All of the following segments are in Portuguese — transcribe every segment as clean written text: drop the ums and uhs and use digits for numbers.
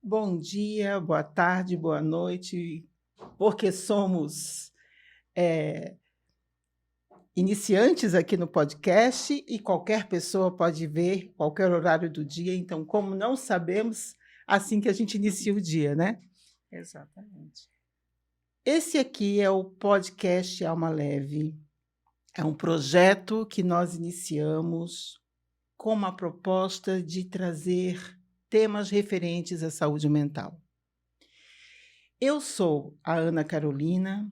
Bom dia, boa tarde, boa noite, porque somos iniciantes aqui no podcast e qualquer pessoa pode ver qualquer horário do dia, então, como não sabemos, assim que a gente inicia o dia, né? Exatamente. Esse aqui é o podcast Alma Leve. É um projeto que nós iniciamos com uma proposta de trazer temas referentes à saúde mental. Eu sou a Ana Carolina,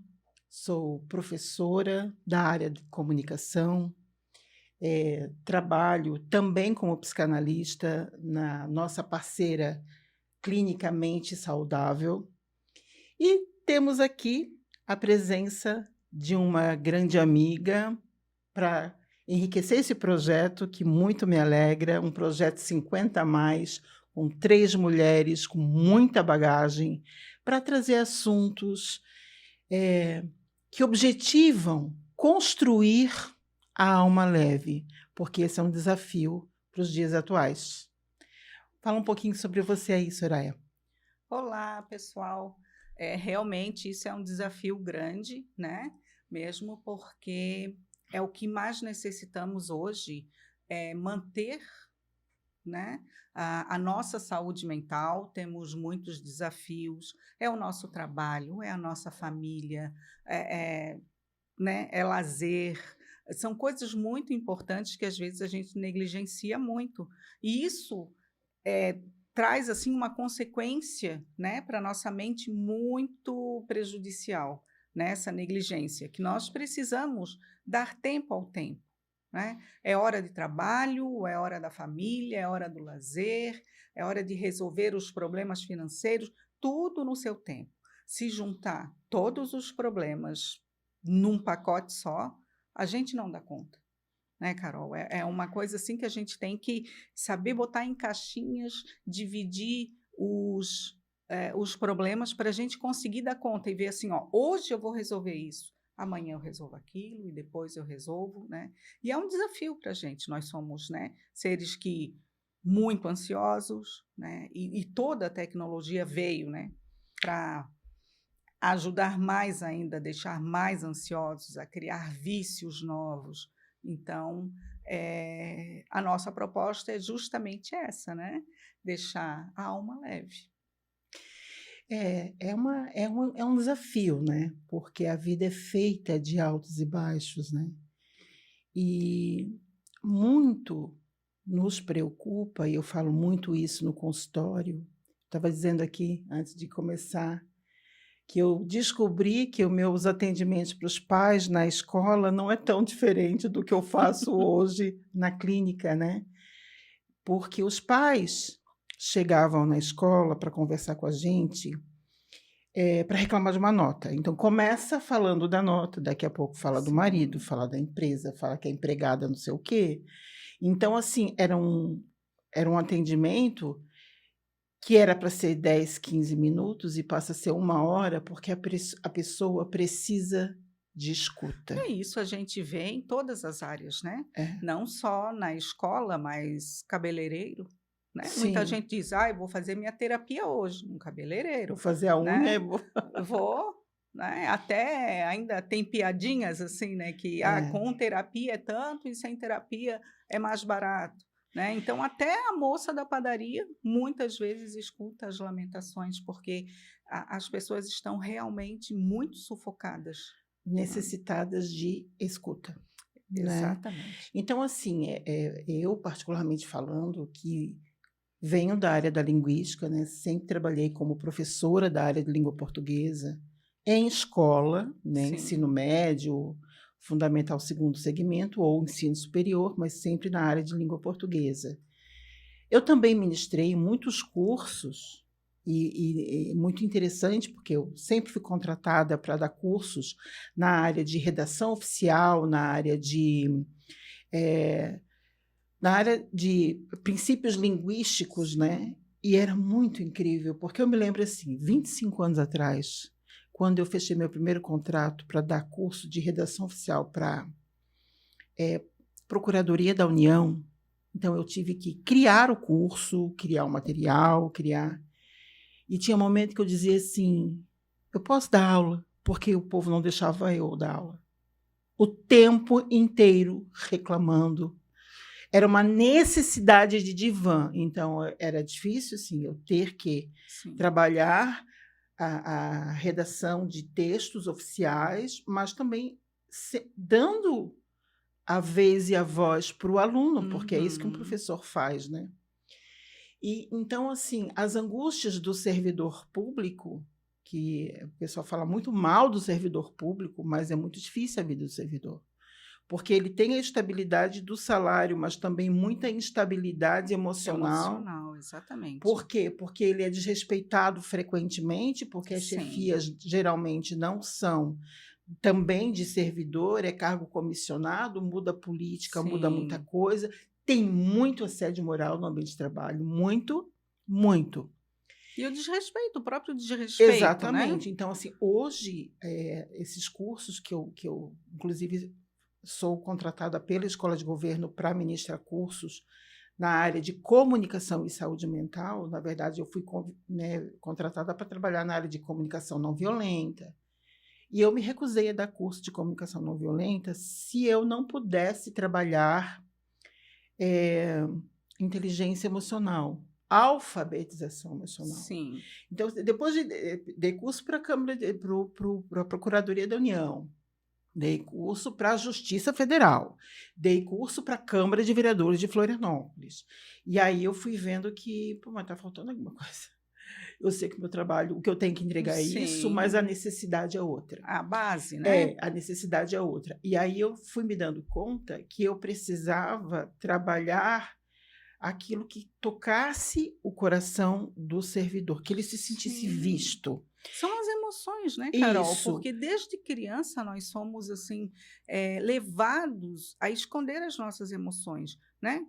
sou professora da área de comunicação, trabalho também como psicanalista na nossa parceira Clinicamente Saudável e temos aqui a presença de uma grande amiga para enriquecer esse projeto que muito me alegra, um projeto 50 a mais, com 3 mulheres com muita bagagem, para trazer assuntos que objetivam construir a alma leve, porque esse é um desafio para os dias atuais. Fala um pouquinho sobre você aí, Soraya. Olá, pessoal. Realmente isso é um desafio grande, né? Mesmo porque é o que mais necessitamos hoje, é manter, né, a nossa saúde mental. Temos muitos desafios, é o nosso trabalho, é a nossa família, né, é lazer, são coisas muito importantes que às vezes a gente negligencia muito. E isso eh, traz, assim, uma consequência, né, para a nossa mente muito prejudicial, né, essa negligência, que nós precisamos dar tempo ao tempo, né. É hora de trabalho, é hora da família, é hora do lazer, é hora de resolver os problemas financeiros, tudo no seu tempo. Se juntar todos os problemas num pacote só, a gente não dá conta, né, Carol? É uma coisa assim que a gente tem que saber botar em caixinhas, dividir os problemas para a gente conseguir dar conta e ver assim, ó, hoje eu vou resolver isso, amanhã eu resolvo aquilo e depois eu resolvo, né? E é um desafio para a gente. Nós somos, né, seres que muito ansiosos, né? E toda a tecnologia veio, né, para ajudar mais ainda, a deixar mais ansiosos, a criar vícios novos. Então, a nossa proposta é justamente essa, né, deixar a alma leve. É um desafio, né, porque a vida é feita de altos e baixos, né, e muito nos preocupa, e eu falo muito isso no consultório. Estava dizendo aqui, antes de começar, que eu descobri que os meus atendimentos para os pais na escola não é tão diferente do que eu faço hoje na clínica, né. Porque os pais chegavam na escola para conversar com a gente, para reclamar de uma nota. Então começa falando da nota, daqui a pouco fala do marido, Sim. fala da empresa, fala que a empregada não sei o quê. Então, assim, era um atendimento que era para ser 10, 15 minutos e passa a ser 1 hora, porque a pessoa precisa de escuta. É isso, a gente vê em todas as áreas, né, É, não só na escola, mas cabeleireiro, né. Muita sim. gente diz: "Ah, eu vou fazer minha terapia hoje", num Vou cabeleireiro, fazer a unha né. e vou Vou, né, até ainda tem piadinhas assim, né, que, é. com terapia é tanto e sem terapia é mais barato, né. Então até a moça da padaria muitas vezes escuta as lamentações, porque a as pessoas estão realmente muito sufocadas, né. Necessitadas de escuta, né. Exatamente. Então, assim, eu particularmente falando, que venho da área da linguística, né, sempre trabalhei como professora da área de língua portuguesa, em escola, né, ensino Sim. médio, fundamental segundo segmento ou ensino superior, mas sempre na área de língua portuguesa. Eu também ministrei muitos cursos e muito interessante, porque eu sempre fui contratada para dar cursos na área de redação oficial, eh, na área de princípios linguísticos, né, Sim. e era muito incrível, porque eu me lembro, assim, 25 anos atrás, quando eu fechei meu primeiro contrato para dar curso de redação oficial para Procuradoria da União, então eu tive que criar o curso, criar o material, criar. E tinha momento que eu dizia assim: eu posso dar aula, porque o povo não deixava eu dar aula. O tempo inteiro reclamando. Era uma necessidade de divã. Então, era difícil, sim, eu ter que Sim. trabalhar a redação de textos oficiais, mas também dando a vez e a voz para o aluno, porque é isso que um professor faz, né? E então, assim, as angústias do servidor público, que o pessoal fala muito mal do servidor público, mas é muito difícil a vida do servidor, porque ele tem a estabilidade do salário, mas também muita instabilidade emocional. Emocional, exatamente. Por quê? Porque ele é desrespeitado frequentemente, porque as Sim. chefias geralmente não são também de servidor, é cargo comissionado, muda política, muda muita Sim. coisa. Tem muito assédio moral no ambiente de trabalho, muito, muito. E o desrespeito, o próprio desrespeito, né? Exatamente. Então, assim, hoje, esses cursos que eu, inclusive, sou contratada pela Escola de Governo para ministrar cursos na área de comunicação e saúde mental. Na verdade, eu fui contratada para trabalhar na área de comunicação não violenta. E eu me recusei a dar curso de comunicação não violenta se eu não pudesse trabalhar inteligência emocional, alfabetização emocional. Sim. Então, depois dei curso para a Procuradoria da União, dei curso para a Justiça Federal, dei curso para a Câmara de Vereadores de Florianópolis. E aí eu fui vendo que, pô, mas está faltando alguma coisa. Eu sei que o meu trabalho, o que eu tenho que entregar é isso, mas a necessidade é outra. A base, né? A necessidade é outra. E aí eu fui me dando conta que eu precisava trabalhar aquilo que tocasse o coração do servidor, que ele se sentisse visto. São as emoções, né, Carol? Isso. Porque desde criança nós somos assim levados a esconder as nossas emoções, né?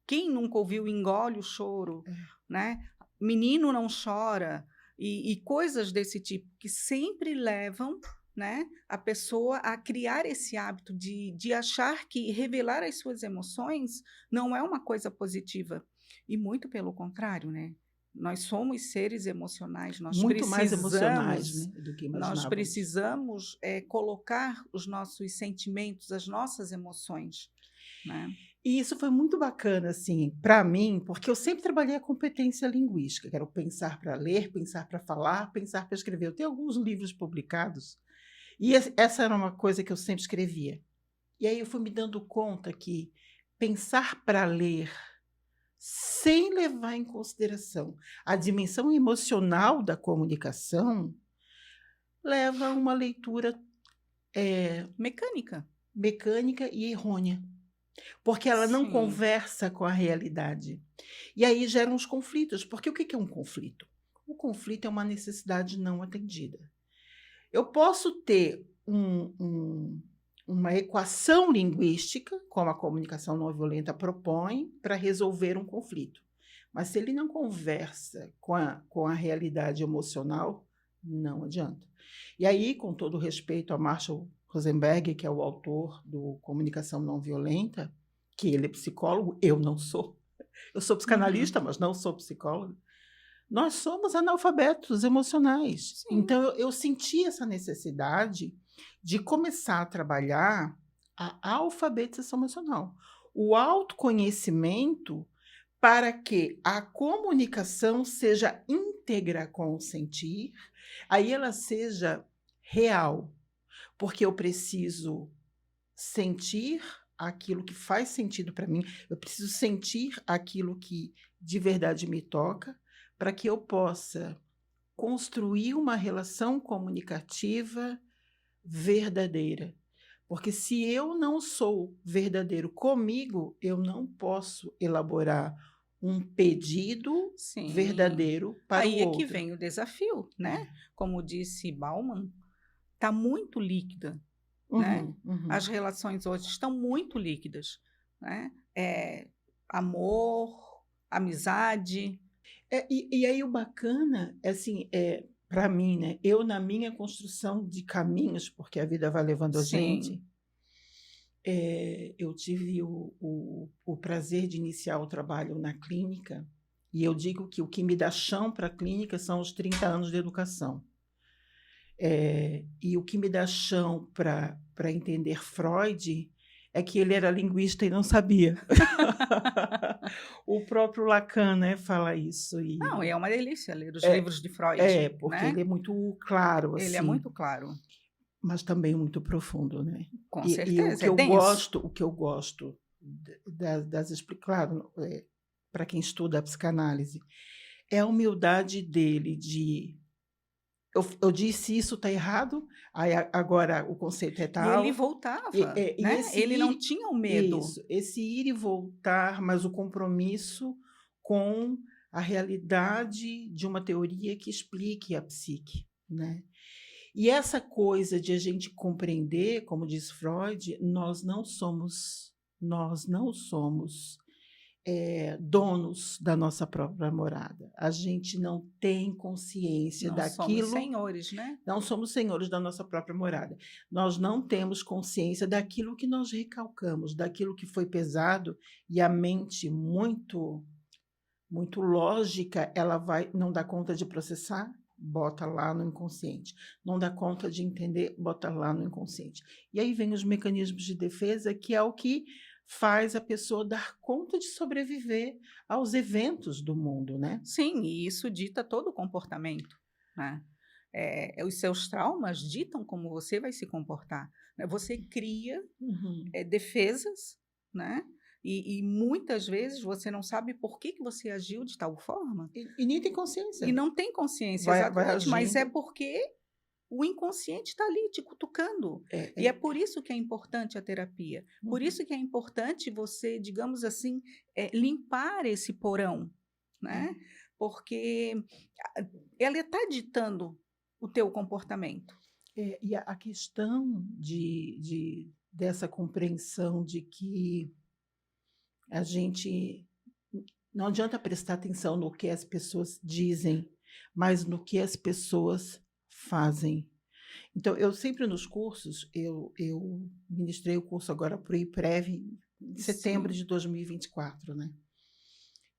Quem nunca ouviu engole o choro, né? Menino não chora e coisas desse tipo que sempre levam, né, a pessoa a criar esse hábito de achar que revelar as suas emoções não é uma coisa positiva. E muito pelo contrário, né? Nós somos seres emocionais, Muito mais emocionais, né, do que imaginávamos. Nós precisamos colocar os nossos sentimentos, as nossas emoções, né? E isso foi muito bacana, assim, para mim, porque eu sempre trabalhei a competência linguística, que era o pensar para ler, pensar para falar, pensar para escrever. Eu tenho alguns livros publicados, e essa era uma coisa que eu sempre escrevia. E aí eu fui me dando conta que pensar para ler, sem levar em consideração a dimensão emocional da comunicação, leva a uma leitura mecânica e errônea, porque ela não conversa com a realidade. E aí geram os conflitos, porque o que é um conflito? O conflito é uma necessidade não atendida. Eu posso ter uma equação linguística, como a comunicação não violenta propõe, para resolver um conflito. Mas se ele não conversa com a realidade emocional, não adianta. E aí, com todo respeito a Marshall Rosenberg, que é o autor do Comunicação Não Violenta, que ele é psicólogo, eu não sou. Eu sou psicanalista, mas não sou psicóloga. Nós somos analfabetos emocionais. Sim. Então, eu senti essa necessidade de começar a trabalhar a alfabetização emocional, o autoconhecimento, para que a comunicação seja íntegra com o sentir, aí ela seja real, porque eu preciso sentir aquilo que faz sentido para mim, eu preciso sentir aquilo que de verdade me toca, para que eu possa construir uma relação comunicativa verdadeira. Porque se eu não sou verdadeiro comigo, eu não posso elaborar um pedido verdadeiro para o outro. Aí é que vem o desafio, né? Como disse Bauman, está muito líquida, né? As relações hoje estão muito líquidas, né? Amor, amizade. E aí o bacana, assim, para mim, né? Eu, na minha construção de caminhos, porque a vida vai levando a gente, eu tive o prazer de iniciar o trabalho na clínica, E eu digo que o que me dá chão para a clínica são os 30 anos de educação. E o que me dá chão para entender Freud é que ele era linguista e não sabia. O próprio Lacan, né, fala isso. Não, E é uma delícia ler os livros de Freud, porque né? ele é muito claro, Ele é assim, muito claro, mas também muito profundo, né? com E o certeza, que é eu denso. gosto das claro, para quem estuda a psicanálise, é a humildade dele de eu disse isso está errado, aí agora o conceito é E ele tal. voltava, E né? esse Ele não ir, tinha o medo. isso, esse ir e voltar, mas o compromisso com a realidade de uma teoria que explique a psique, né? E essa coisa de a gente compreender, como diz Freud, nós não somos donos da nossa própria morada. A gente não tem consciência Não somos daquilo, senhores, né? não somos senhores da nossa própria morada. Nós não temos consciência daquilo que nós recalcamos, daquilo que foi pesado, e a mente muito lógica, ela vai não dá conta de processar, bota lá no inconsciente. Não dá conta de entender, bota lá no inconsciente. E aí vem os mecanismos de defesa, que é o que faz a pessoa dar conta de sobreviver aos eventos do mundo, né? Sim, e isso dita todo o comportamento, né? Os seus traumas ditam como você vai se comportar, né? Você cria Uhum. defesas, né? E muitas vezes você não sabe por que você agiu de tal forma E nem tem e consciência. não tem consciência Vai exatamente, mas é agindo. porque o inconsciente está ali te cutucando. E é É. por isso que é importante a terapia. Por Uhum. isso que é importante você, digamos assim, limpar esse porão, né? É. Porque ela está ditando o teu comportamento. E a questão dessa compreensão de que a gente não adianta prestar atenção no que as pessoas dizem, mas no que as pessoas fazem. Então, eu sempre nos cursos, eu ministrei o curso agora para o IPREV em setembro Sim, de 2024, né?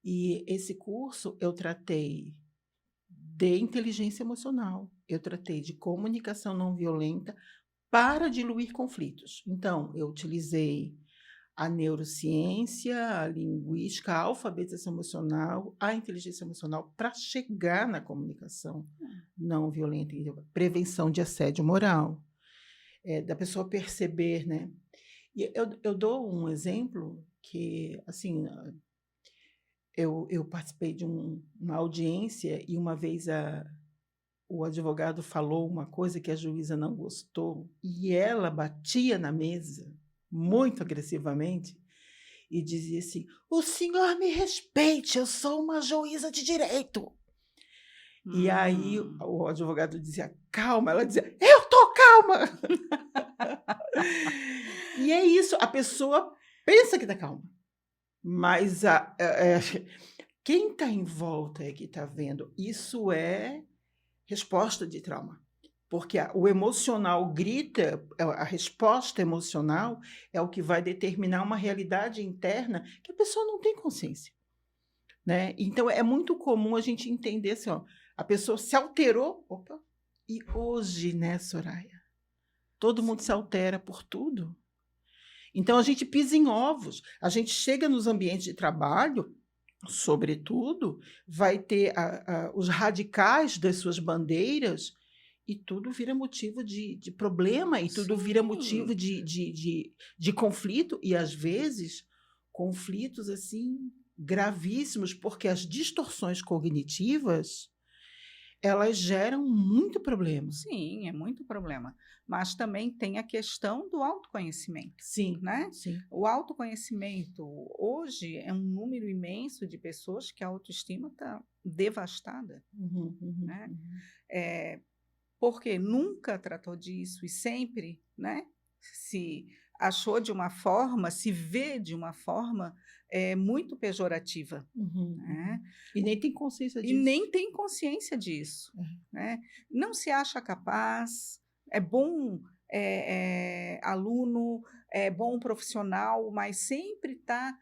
E esse curso eu tratei de inteligência emocional, eu tratei de comunicação não violenta para diluir conflitos. Então, eu utilizei a neurociência, a linguística, a alfabetização emocional, a inteligência emocional para chegar na comunicação não violenta e prevenção de assédio moral, da pessoa perceber, né? E eu dou um exemplo que, assim, eu participei de uma audiência e uma vez o advogado falou uma coisa que a juíza não gostou e ela batia na mesa muito agressivamente e dizia assim: "O senhor me respeite, eu sou uma juíza de direito". E aí hum. o advogado dizia: "Calma", ela dizia: "Eu tô calma". E é isso, a pessoa pensa que tá calma, mas quem está em volta é que está vendo. Isso é resposta de trauma. Porque o emocional grita, a resposta emocional é o que vai determinar uma realidade interna que a pessoa não tem consciência, né? Então é muito comum a gente entender assim, ó, a pessoa se alterou, opa, e hoje, né, Soraya? Todo mundo se Sim. altera por tudo. Então a gente pisa em ovos, a gente chega nos ambientes de trabalho, sobretudo, vai ter os radicais das suas bandeiras e tudo vira motivo de problema, e tudo vira motivo Sim. de conflito, e às vezes conflitos assim gravíssimos, porque as distorções cognitivas elas geram muito problema. Sim, é muito problema. Mas também tem a questão do autoconhecimento, Sim, né? sim. O autoconhecimento hoje é um número imenso de pessoas que a autoestima está devastada, Uhum, uhum, né? uhum. Porque nunca tratou disso e sempre, né? Se achou de uma forma, se vê de uma forma muito pejorativa, Uhum, né? uhum. E nem tem consciência E disso. nem tem consciência disso, É. né? Não se acha capaz, é bom aluno, é bom profissional, mas sempre está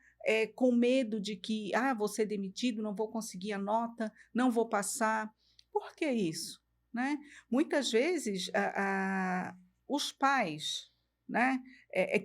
com medo de que, vou ser demitido, não vou conseguir a nota, não vou passar. Por que isso? Né? Muitas vezes, os pais, né,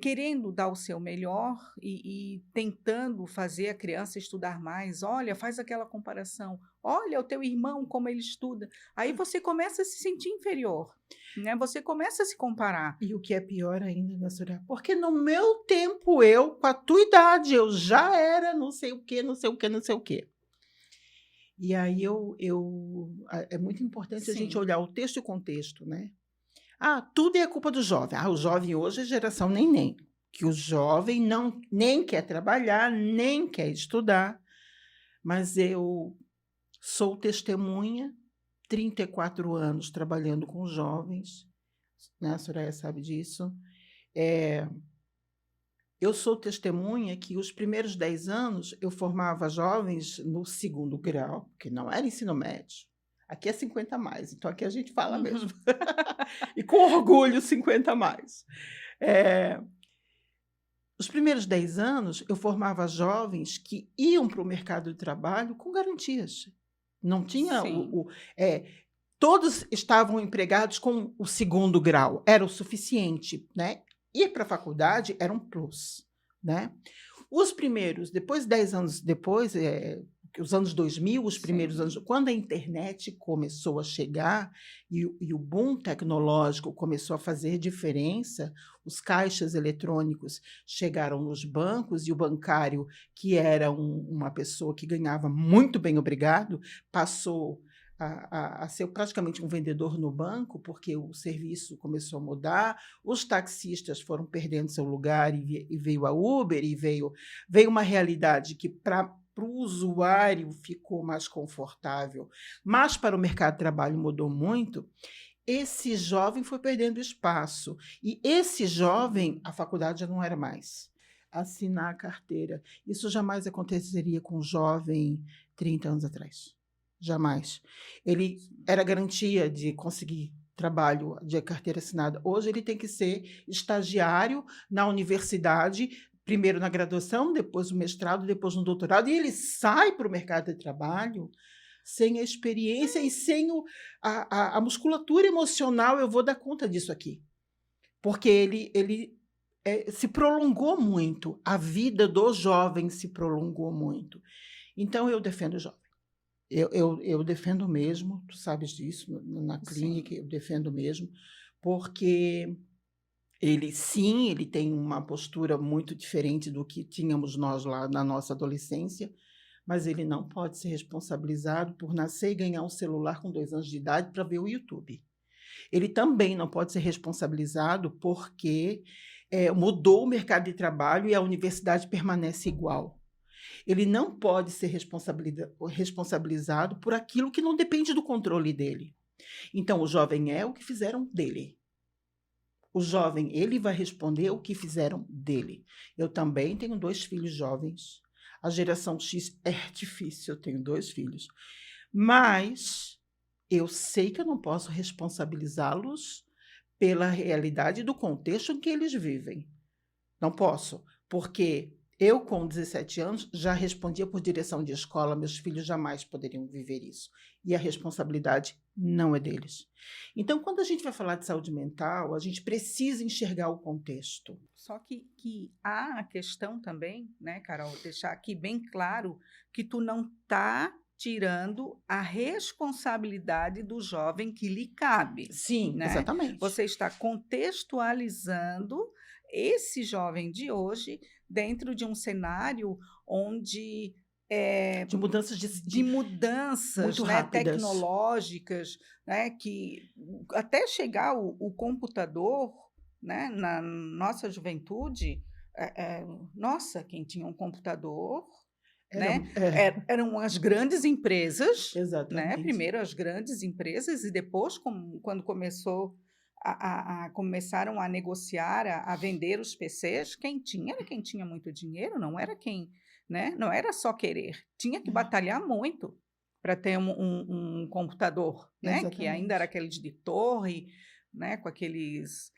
querendo dar o seu melhor e tentando fazer a criança estudar mais. Olha, faz aquela comparação. Olha o teu irmão, como ele estuda. Aí você começa a se sentir inferior, né? Você começa a se comparar. E o que é pior ainda, né, Soraya? Porque no meu tempo, com a tua idade, eu já era não sei o quê, não sei o quê, não sei o quê. E aí é muito importante a gente Sim. olhar o texto e o contexto, né? Tudo é culpa do jovem. O jovem hoje é geração neném. Que o jovem nem quer trabalhar, nem quer estudar. Mas eu sou testemunha, 34 anos trabalhando com jovens, né? A Soraya sabe disso. Eu sou testemunha que os primeiros 10 anos eu formava jovens no 2º grau, que não era ensino médio. Aqui é 50 a mais, então aqui a gente fala mesmo. E com orgulho, 50 a mais. Os primeiros 10 anos eu formava jovens que iam para o mercado de trabalho com garantias. Não tinha Sim. todos estavam empregados com o 2º grau, era o suficiente, né? Ir para a faculdade era um plus, né? Os primeiros, depois 10 anos depois, os anos 2000, os primeiros Sim. anos, quando a internet começou a chegar e o boom tecnológico começou a fazer diferença, os caixas eletrônicos chegaram nos bancos e o bancário, que era uma pessoa que ganhava muito bem, obrigado, passou a ser praticamente um vendedor no banco, porque o serviço começou a mudar, os taxistas foram perdendo seu lugar e veio a Uber, e veio uma realidade que para o usuário ficou mais confortável, mas para o mercado de trabalho mudou muito. Esse jovem foi perdendo espaço, e esse jovem, a faculdade já não era mais. Assinar a carteira, isso jamais aconteceria com um jovem 30 anos atrás. Jamais. Ele era garantia de conseguir trabalho de carteira assinada. Hoje ele tem que ser estagiário na universidade, primeiro na graduação, depois no mestrado, depois no doutorado, e ele sai para o mercado de trabalho sem a experiência e sem a musculatura emocional. Eu vou dar conta disso aqui. Porque ele se prolongou muito, a vida do jovem se prolongou muito. Então, eu defendo o jovem. Eu defendo mesmo, tu sabes disso, na clínica. Sim. Eu defendo mesmo, porque ele tem uma postura muito diferente do que tínhamos nós lá na nossa adolescência, mas ele não pode ser responsabilizado por nascer e ganhar um celular com 2 anos de idade para ver o YouTube. Ele também não pode ser responsabilizado porque mudou o mercado de trabalho e a universidade permanece igual. Ele não pode ser responsabilizado por aquilo que não depende do controle dele. Então, o jovem é o que fizeram dele. O jovem, ele vai responder o que fizeram dele. Eu também tenho 2 filhos jovens. A geração X é difícil, eu tenho 2 filhos. Mas eu sei que eu não posso responsabilizá-los pela realidade do contexto em que eles vivem. Não posso, porque eu, com 17 anos, já respondia por direção de escola, meus filhos jamais poderiam viver isso. E a responsabilidade não é deles. Então, quando a gente vai falar de saúde mental, a gente precisa enxergar o contexto. Só que há a questão também, né, Carol, deixar aqui bem claro que tu não está tirando a responsabilidade do jovem que lhe cabe. Sim, né? Exatamente. Você está contextualizando esse jovem de hoje dentro de um cenário onde de mudanças de mudanças, muito né, rápidas, tecnológicas, né, que até chegar o computador, né, na nossa juventude, nossa, quem tinha um computador, né, eram as grandes empresas, né, Exatamente. primeiro as grandes empresas e depois, quando começaram a negociar, a vender os PCs, quem tinha era quem tinha muito dinheiro, não era quem, né, não era só querer, tinha que batalhar muito para ter um computador, né, que ainda era aquele de torre, né, com aqueles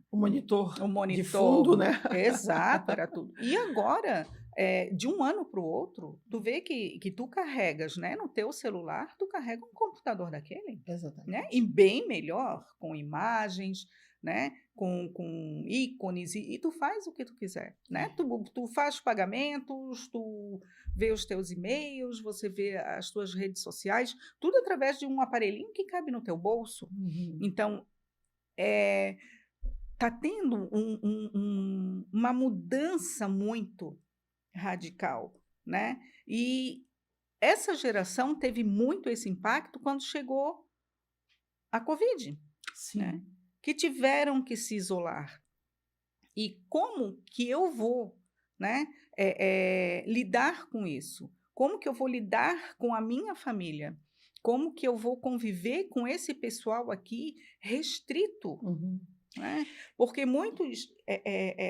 o monitor de fundo, né? Exato, era tudo. E agora, de um ano para o outro, tu vê que tu carregas, né, no teu celular, tu carrega um computador daquele, né, e Exatamente. bem melhor, com imagens, né, com ícones, e tu faz o que tu quiser, né? Tu faz pagamentos, tu vê os teus e-mails, você vê as tuas redes sociais, tudo através de um aparelhinho que cabe no teu bolso. Uhum. Então, eh, tá tendo uma mudança muito radical, né? E essa geração teve muito esse impacto quando chegou a Covid, né? Sim. Que tiveram que se isolar. E como que eu vou, né, lidar com isso? Como que eu vou lidar com a minha família? Como que eu vou conviver com esse pessoal aqui restrito, Uhum. né? Porque muitos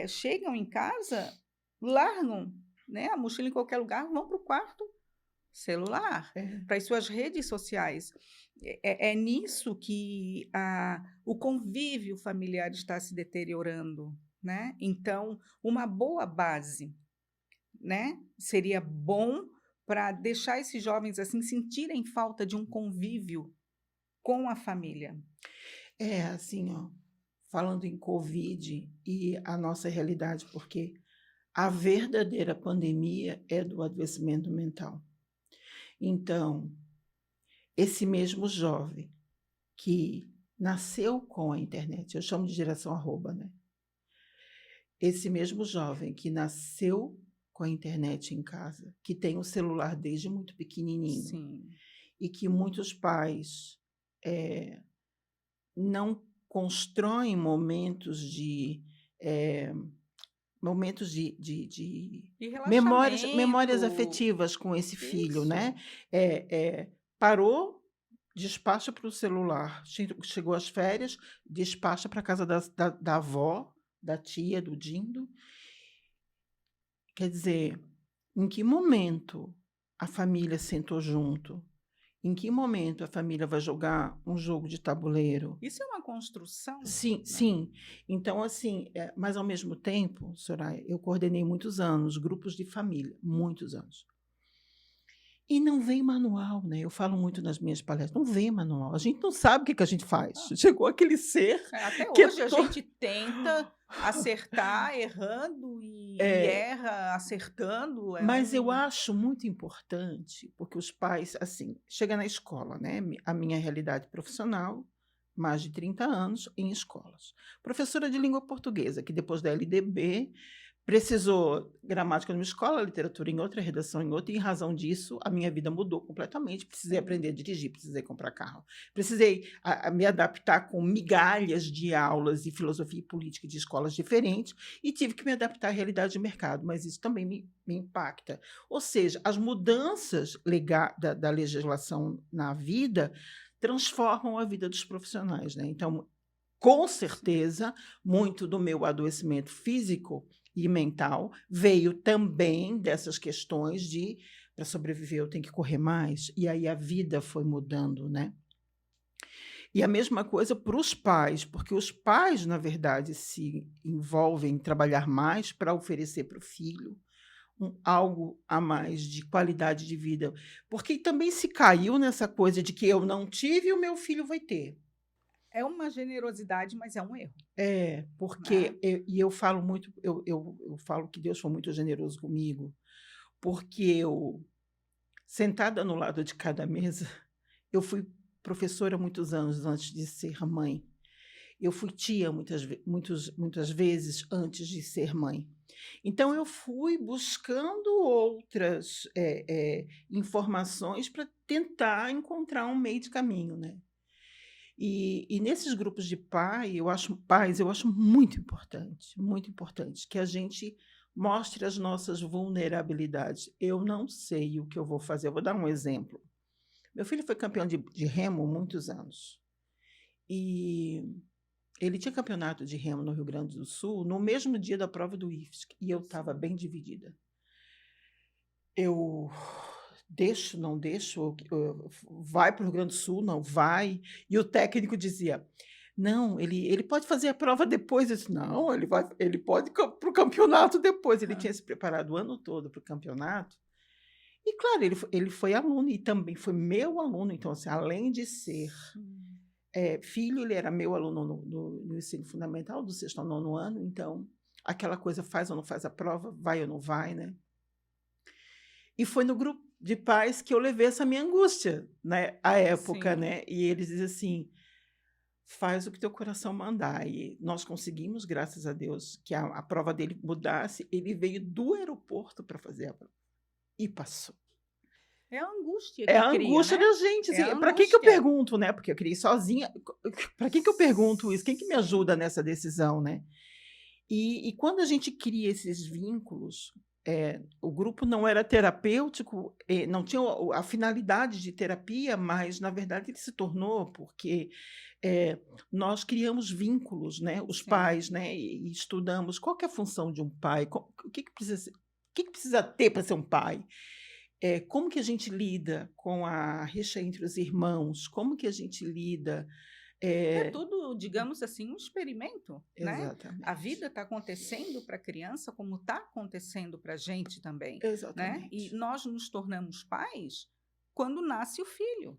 chegam em casa, largam, né, a mochila em qualquer lugar, vão para o quarto, celular, É. para as suas redes sociais. É nisso que o convívio familiar está se deteriorando, né? Então, uma boa base, né, seria bom para deixar esses jovens assim sentirem falta de um convívio com a família. É, assim, ó, falando em Covid e a nossa realidade, porque a verdadeira pandemia é do adoecimento mental. Então, esse mesmo jovem que nasceu com a internet, eu chamo de geração arroba, né? Esse mesmo jovem que nasceu com a internet em casa, que tem o celular desde muito pequenininho Sim, e que muitos pais eh, não constroem eh, momentos de e memórias relaxamento, afetivas com esse filho, né. isso, Parou, despacha para o celular, chegou às férias, despacha para casa da avó, da tia, do Dindo. Quer dizer, em que momento a família sentou junto? Em que momento a família vai jogar um jogo de tabuleiro? isso é uma construção, Sim, né? sim. Então, assim, mas ao mesmo tempo, Soraya, eu coordenei muitos anos grupos de família, muitos anos. E não vem manual, né? Eu falo muito nas minhas palestras, não vem manual. A gente não sabe o que que a gente faz. Ah, Chegou aquele ser até que é hoje a gente tenta acertar errando e é, erra acertando, mas eu acho muito importante, porque os pais, assim, chega na escola, né? A minha realidade profissional, mais de 30 anos em escolas. Professora de língua portuguesa, que depois da LDB precisou gramática numa escola, literatura em outra, redação em outra, e em razão disso a minha vida mudou completamente. Precisei sim, aprender a dirigir, precisei comprar carro, precisei me adaptar com migalhas de aulas e filosofia e política de escolas diferentes e tive que me adaptar à realidade de mercado, mas isso também me impacta. Ou seja, as mudanças da legislação na vida transformam a vida dos profissionais, né? Então, com sim. certeza, muito do meu adoecimento físico e mental veio também dessas questões de para sobreviver eu tenho que correr mais, e aí a vida foi mudando, né. E a mesma coisa para os pais, porque os pais, na verdade, se envolvem em trabalhar mais para oferecer para o filho algo a mais de qualidade de vida, porque também se caiu nessa coisa de que eu não tive e o meu filho vai ter. É uma generosidade, mas é um erro, É, né? porque eu falo muito, eu falo que Deus foi muito generoso comigo, porque eu, sentada no lado de cada mesa, eu fui professora muitos anos antes de ser mãe. Eu fui tia muitas vezes antes de ser mãe. Então eu fui buscando outras, informações para tentar encontrar um meio de caminho, né. E nesses grupos de pais, eu acho muito importante que a gente mostre as nossas vulnerabilidades. Eu não sei o que eu vou fazer, eu vou dar um exemplo. Meu filho foi campeão de remo muitos anos, e ele tinha campeonato de remo no Rio Grande do Sul no mesmo dia da prova do IFSC, e eu estava Sim. bem dividida. Eu deixo, não deixo, vai para o Rio Grande do Sul, não vai, e o técnico dizia: Não, ele pode fazer a prova depois. Eu disse: "Não, ele pode para o campeonato depois". Ele tinha se preparado o ano todo para o campeonato. E claro, ele foi aluno e também foi meu aluno, então, assim, além de ser, Sim. filho, ele era meu aluno no ensino fundamental, do sexto ao nono ano, então, aquela coisa faz ou não faz a prova, vai ou não vai, né. E foi no grupo de pais que eu levei essa minha angústia, né, à época, Sim. né, e eles dizem assim: "Faz o que teu coração mandar", e nós conseguimos, graças a Deus, que a prova dele mudasse. Ele veio do aeroporto para fazer a prova e passou. É a angústia É que a cria, angústia né? da gente, É a assim, para quem que eu angústia. pergunto, né, porque eu criei sozinha, para quem que eu pergunto isso? Quem que me ajuda Sim, nessa decisão, né? E quando a gente cria esses vínculos, o grupo não era terapêutico, não tinha a finalidade de terapia, mas na verdade ele se tornou, porque, nós criamos vínculos, né, os sim. pais, né, e estudamos qual que é a função de um pai, o que que precisa o que que precisa ter para ser um pai. Como que a gente lida com a rixa entre os irmãos, como que a gente lida, É eh tudo, digamos assim, um experimento, né? A vida exatamente, está acontecendo para a criança como está acontecendo para a gente também, né? E exatamente, nós nos tornamos pais quando nasce o filho.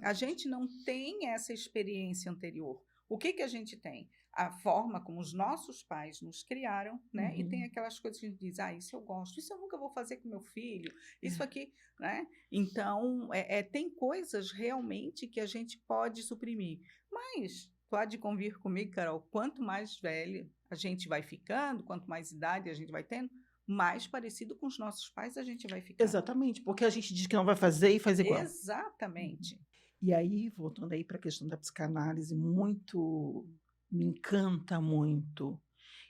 A exatamente. gente não tem essa experiência anterior. O que que a gente tem? A forma como os nossos pais nos criaram, né? E tem Uhum. aquelas coisas que a gente diz: "Ah, isso eu gosto, isso eu nunca vou fazer com meu filho, isso É, aqui", né? Então, tem coisas realmente que a gente pode suprimir. Mas tu há de convir comigo, Carol, quanto mais velho a gente vai ficando, quanto mais idade a gente vai tendo, mais parecido com os nossos pais a gente vai ficando. exatamente, porque a gente diz que não vai fazer e faz igual. Uhum. Exatamente. E aí, voltando aí para a questão da psicanálise, muito me encanta muito,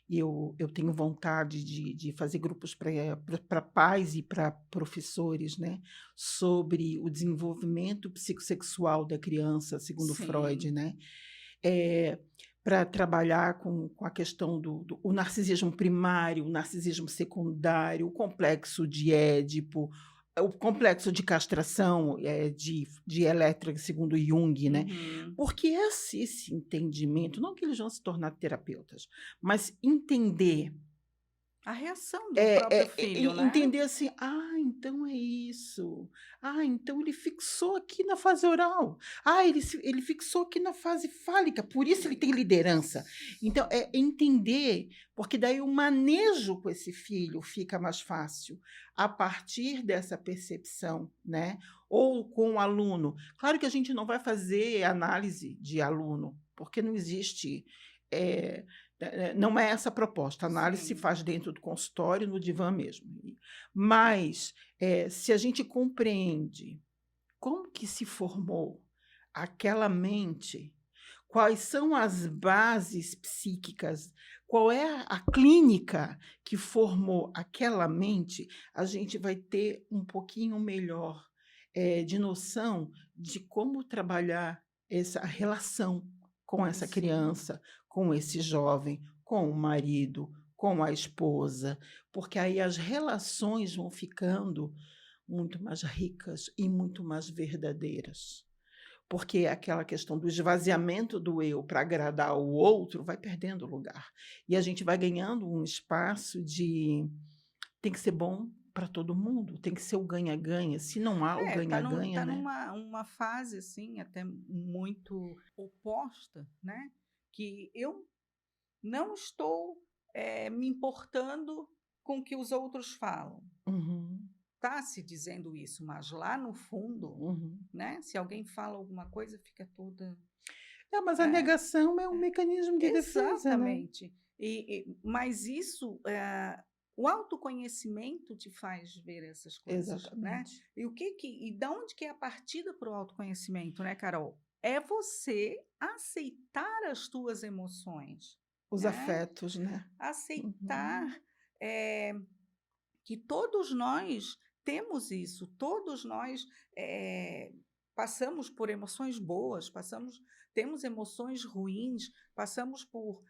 e eu tenho vontade de fazer grupos para pais e para professores, né, sobre o desenvolvimento psicossexual da criança, segundo Freud, Sim. né. Para trabalhar com a questão do o narcisismo primário, o narcisismo secundário, o complexo de Édipo, o complexo de castração, de Electra, segundo Jung, né. Uhum. Porque esse entendimento, não que eles vão se tornar terapeutas, mas entender A reação do próprio filho, né? entender assim: "Ah, então é isso. Ah, então ele fixou aqui na fase oral. Ah, ele fixou aqui na fase fálica, por isso ele tem liderança". Então, é entender, porque daí o manejo com esse filho fica mais fácil, a partir dessa percepção, né, ou com o aluno. Claro que a gente não vai fazer análise de aluno, porque não existe, eh não é essa a proposta, a análise se Sim, faz dentro do consultório, no divã mesmo. Mas, se a gente compreende como que se formou aquela mente, quais são as bases psíquicas, qual é a clínica que formou aquela mente, a gente vai ter um pouquinho melhor, de noção de como trabalhar essa relação com essa sim. criança, com esse jovem, com o marido, com a esposa, porque aí as relações vão ficando muito mais ricas e muito mais verdadeiras. Porque aquela questão do esvaziamento do eu para agradar o outro vai perdendo lugar. E a gente vai ganhando um espaço de tem que ser bom para todo mundo, tem que ser o ganha-ganha. Se não há o ganha-ganha, Tá né? numa uma fase, assim, até muito oposta, né, que eu não estou, me importando com o que os outros falam. Uhum, Tá se dizendo isso, mas lá no fundo, uhum. né, se alguém fala alguma coisa, fica toda, É, mas a é, negação é um mecanismo de defesa, né? exatamente. Mas isso, o autoconhecimento te faz ver essas coisas, né. Exatamente. E da onde que é a partida para o autoconhecimento, né, Carol? É você aceitar as tuas emoções, Os né, afetos, né? aceitar, Uhum. eh que todos nós temos isso, todos nós, passamos por emoções boas, temos emoções ruins, passamos por,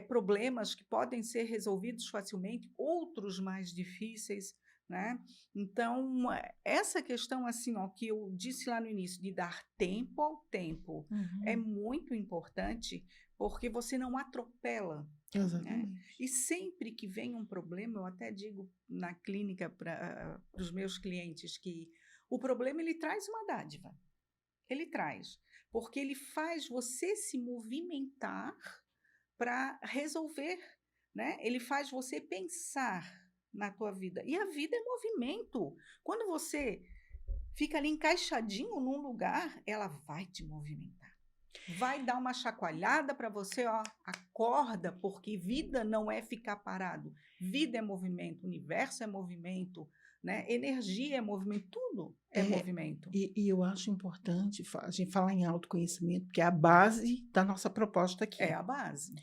problemas que podem ser resolvidos facilmente, outros mais difíceis, né? Então, essa questão assim, ó, que eu disse lá no início, de dar tempo ao tempo, é Uhum. muito importante, porque você não atropela, né? Exatamente. E sempre que vem um problema, eu até digo na clínica para os meus clientes que o problema ele traz uma dádiva. Ele traz, porque ele faz você se movimentar para resolver, né? Ele faz você pensar na tua vida. E a vida é movimento. Quando você fica ali encaixadinho num lugar, ela vai te movimentar. Vai dar uma chacoalhada para você, ó, acorda, porque vida não é ficar parado. Vida é movimento, universo é movimento, né? Energia é movimento, tudo é É, movimento. e eu acho importante a gente falar em autoconhecimento, porque é a base da nossa proposta É aqui. a base.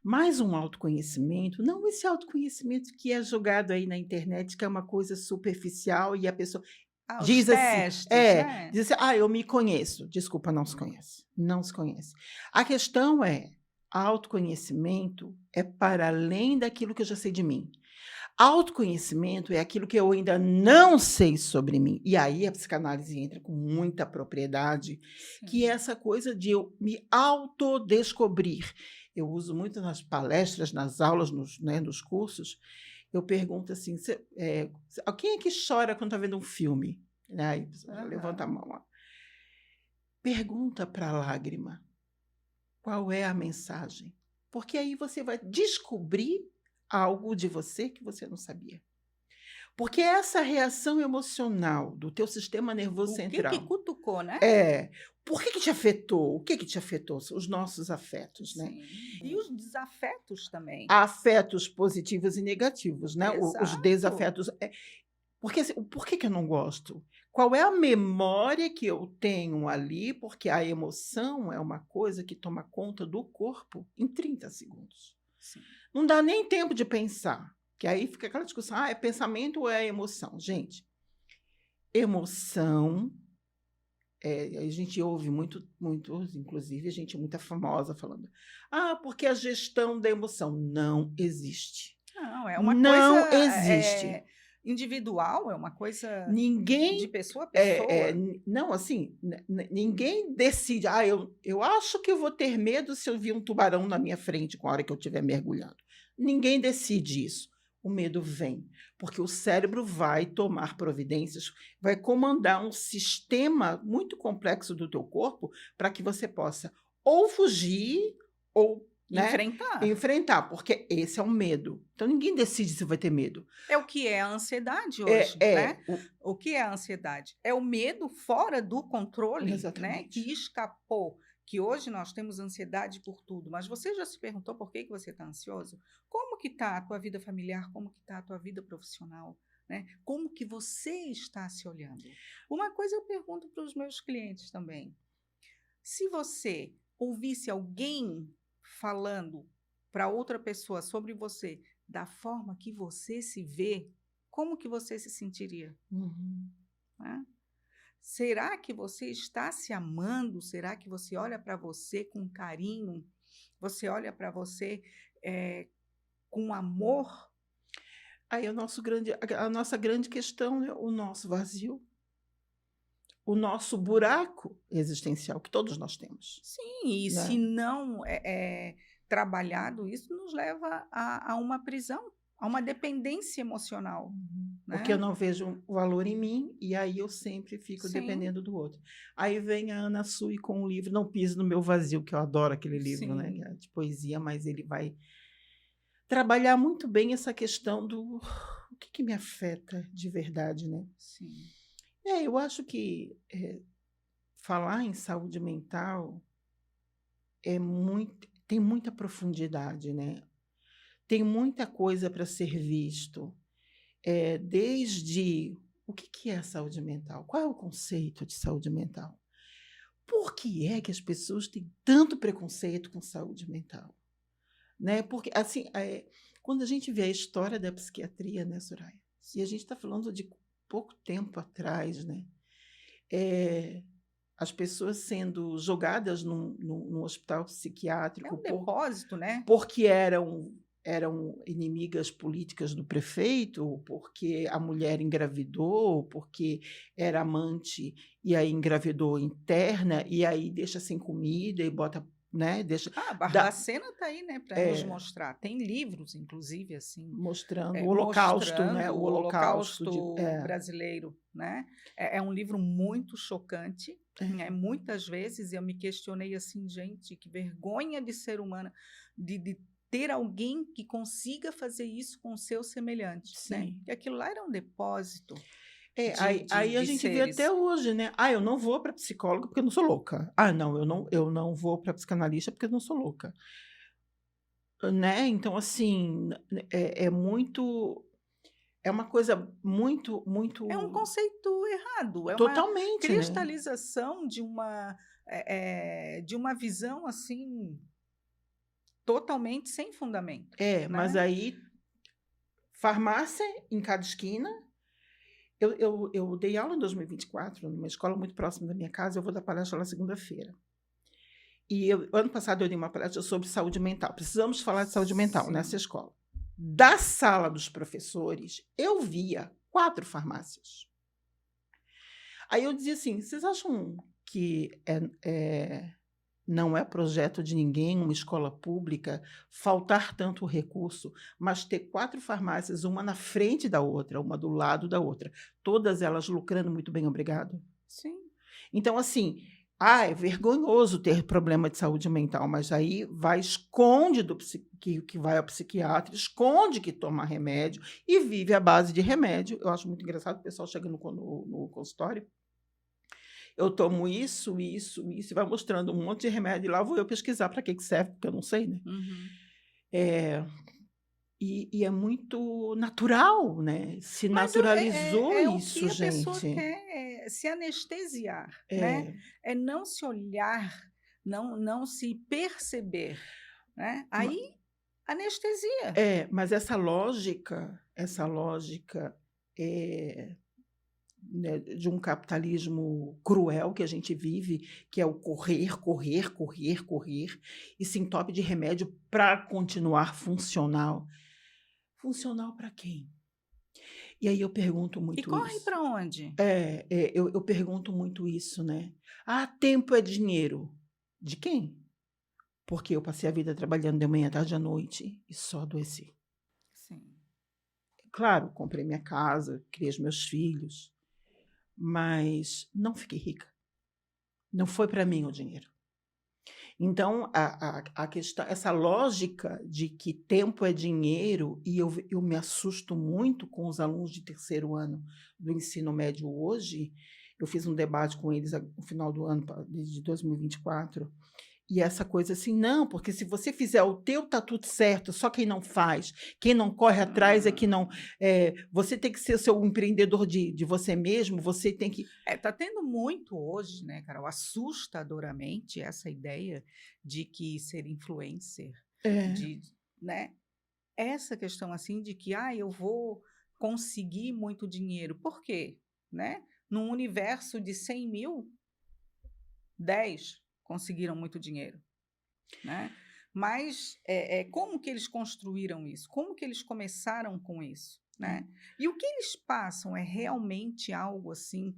Mais um autoconhecimento, não esse autoconhecimento que é jogado aí na internet, que é uma coisa superficial e a pessoa Ah, os diz assim, testes, né? diz assim, eu me conheço. Desculpa, não se conhece, não se conhece. A questão é, autoconhecimento é para além daquilo que eu já sei de mim. Autoconhecimento é aquilo que eu ainda não sei sobre mim. E aí a psicanálise entra com muita propriedade, que é Sim. essa coisa de eu me autodescobrir. Eu uso muito nas palestras, nas aulas, nos cursos. Eu pergunto assim: quem é que chora quando está vendo um filme? Aí a pessoa levanta a Aham. mão. Ó. Pergunta para a lágrima qual é a mensagem. Porque aí você vai descobrir algo de você que você não sabia. Porque essa reação emocional do teu sistema nervoso O que central cutucou, né? por que te afetou? O que te afetou? Os nossos afetos, né? Sim. E os desafetos também. Afetos positivos e negativos, né? Os Exato. desafetos. Porque assim, por que eu não gosto? Qual é a memória que eu tenho ali? Porque a emoção é uma coisa que toma conta do corpo em 30 segundos. Sim. Não dá nem tempo de pensar. Que aí fica aquela discussão, é pensamento ou é emoção? Gente, emoção, a gente ouve muitos, inclusive, gente muito famosa falando, porque a gestão da emoção não existe. Não, é uma coisa Não existe. individual, é uma coisa de Ninguém, pessoa a pessoa. não, assim, ninguém decide, eu acho que eu vou ter medo se eu vir um tubarão na minha frente com a hora que eu estiver mergulhando. Ninguém decide isso. O medo vem, porque o cérebro vai tomar providências, vai comandar um sistema muito complexo do teu corpo para que você possa ou fugir ou, né, Enfrentar. enfrentar, porque esse é o medo. Então ninguém decide se vai ter medo. É o que é a ansiedade É, hoje, né? é, o- O que é a ansiedade? É o medo fora do controle, né? exatamente. Que escapou. Que hoje nós temos ansiedade por tudo. Mas você já se perguntou por que você está ansioso? Como que está a tua vida familiar? Como que está a tua vida profissional? Né? Como que você está se olhando? Uma coisa eu pergunto para os meus clientes também. Se você ouvisse alguém falando para outra pessoa sobre você da forma que você se vê, como que você se sentiria? Uhum. Né? Será que você está se amando? Será que você olha para você com carinho? Você olha para você com amor? Aí a nossa grande questão, né? O nosso vazio, o nosso buraco existencial que todos nós temos, Sim, e se né? não é trabalhado, isso nos leva a uma prisão, a uma dependência emocional, Porque eu né? não vejo valor em mim e aí eu sempre fico Sim, dependendo do outro. Aí vem a Ana Sui com um livro Não Pise no Meu Vazio, que eu adoro aquele livro, né? Que sim, é de poesia, mas ele vai trabalhar muito bem essa questão do o que me afeta de verdade, né? sim. Eu acho que falar em saúde mental tem muita profundidade, né? Tem muita coisa para ser visto, desde o que é saúde mental? Qual é o conceito de saúde mental? Por que é que as pessoas têm tanto preconceito com saúde mental? Né? Porque, assim, quando a gente vê a história da psiquiatria, né, Soraya? E a gente está falando de pouco tempo atrás, né? As pessoas sendo jogadas num hospital É psiquiátrico um depósito, né? porque eram eram inimigas políticas do prefeito, ou porque a mulher engravidou, ou porque era amante e aí engravidou interna, e aí deixa sem comida e bota, né, deixa A dá Barbacena está aí, né, para nos é, mostrar. Tem livros, inclusive, assim, mostrando o holocausto, né, mostrando o o holocausto de Holocausto brasileiro, né? É um livro muito chocante, né? é, Muitas vezes eu me questionei assim, gente, que vergonha de ser humana, de ter alguém que consiga fazer isso com o seu semelhante, né? sim. Porque aquilo lá era um depósito Aí a de gente vê até seres. hoje, né? Ah, eu não vou para psicóloga porque eu não sou louca. Ah, não, eu não vou para psicanalista porque eu não sou louca, né? Então, assim, é muito, é uma coisa muito, É um muito, conceito errado, é uma totalmente, né? cristalização de uma visão assim totalmente sem fundamento, Mas né? aí, farmácia em cada esquina. Eu dei aula em 2024, numa escola muito próxima da minha casa, eu vou dar palestra lá segunda-feira. Ano passado eu dei uma palestra sobre saúde mental. Precisamos falar de saúde mental nessa Sim. escola. Da sala dos professores, eu via 4 farmácias. Aí eu dizia assim: vocês acham que não é projeto de ninguém, uma escola pública, faltar tanto recurso, mas ter 4 farmácias, uma na frente da outra, uma do lado da outra, todas elas lucrando muito bem, obrigado? Sim. Então, assim, é vergonhoso ter problema de saúde mental, mas aí vai, esconde que vai ao psiquiatra, esconde que toma remédio e vive à base de remédio. Eu acho muito engraçado, o pessoal chega no consultório, eu tomo isso, isso, isso, e vai mostrando um monte de remédio, e lá vou eu pesquisar para que serve, porque eu não sei, né? Uhum. E é muito natural, né? Se Mas naturalizou é o que isso, a pessoa gente. quer, se anestesiar, né? É, É não se olhar, não se perceber, né? ma- Aí anestesia. mas essa lógica é, né, de um capitalismo cruel que a gente vive, que é o correr, correr, correr, correr, e se entope de remédio para continuar funcional. Funcional para quem? E aí eu pergunto E muito corre isso. para onde? Eu pergunto muito isso, né? Ah, tempo é dinheiro. De quem? Porque eu passei a vida trabalhando de manhã, tarde à noite e só adoeci. Sim. Claro, comprei minha casa, criei os meus filhos, mas não fiquei rica. Não foi para mim o dinheiro. Então, a questão, essa lógica de que tempo é dinheiro, e eu me assusto muito com os alunos de terceiro ano do ensino médio hoje. Eu fiz um debate com eles no final do ano de 2024, e essa coisa assim, não, porque se você fizer o teu, tá tudo certo, só quem não faz, quem não corre atrás é que não. Hum. Você tem que ser seu empreendedor de você mesmo, você tem que. Tá tendo muito hoje, né, Carol, assustadoramente essa ideia de que ser influencer, É, de, né, essa questão assim de que eu vou conseguir muito dinheiro. Por quê? Né? Num universo de 100 mil, 10 conseguiram muito dinheiro, né? Mas como que eles construíram isso? Como que eles começaram com isso, né? E o que eles passam é realmente algo assim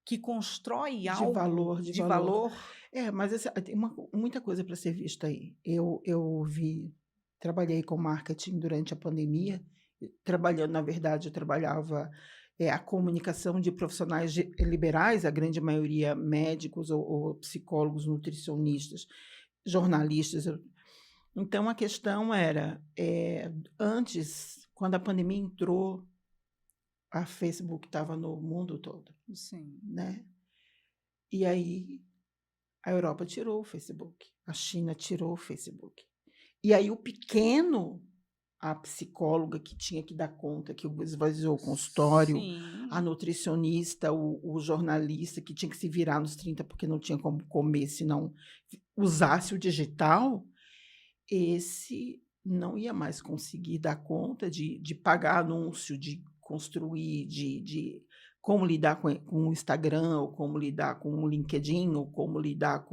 que constrói de algo valor, de de valor. valor? Mas tem muita coisa para ser vista aí. Trabalhei com marketing durante a pandemia, trabalhando, na verdade, eu trabalhava a comunicação de profissionais liberais, a grande maioria médicos ou psicólogos, nutricionistas, jornalistas. Então, a questão era, antes, quando a pandemia entrou, a Facebook estava no mundo todo, Sim. né? E aí a Europa tirou o Facebook, a China tirou o Facebook. E aí o pequeno, a psicóloga que tinha que dar conta, que esvaziou o consultório, a Sim. nutricionista, o jornalista que tinha que se virar nos 30 porque não tinha como comer se não usasse o digital, esse não ia mais conseguir dar conta de pagar anúncio, de construir, de como lidar com o Instagram, ou como lidar com o LinkedIn, ou como lidar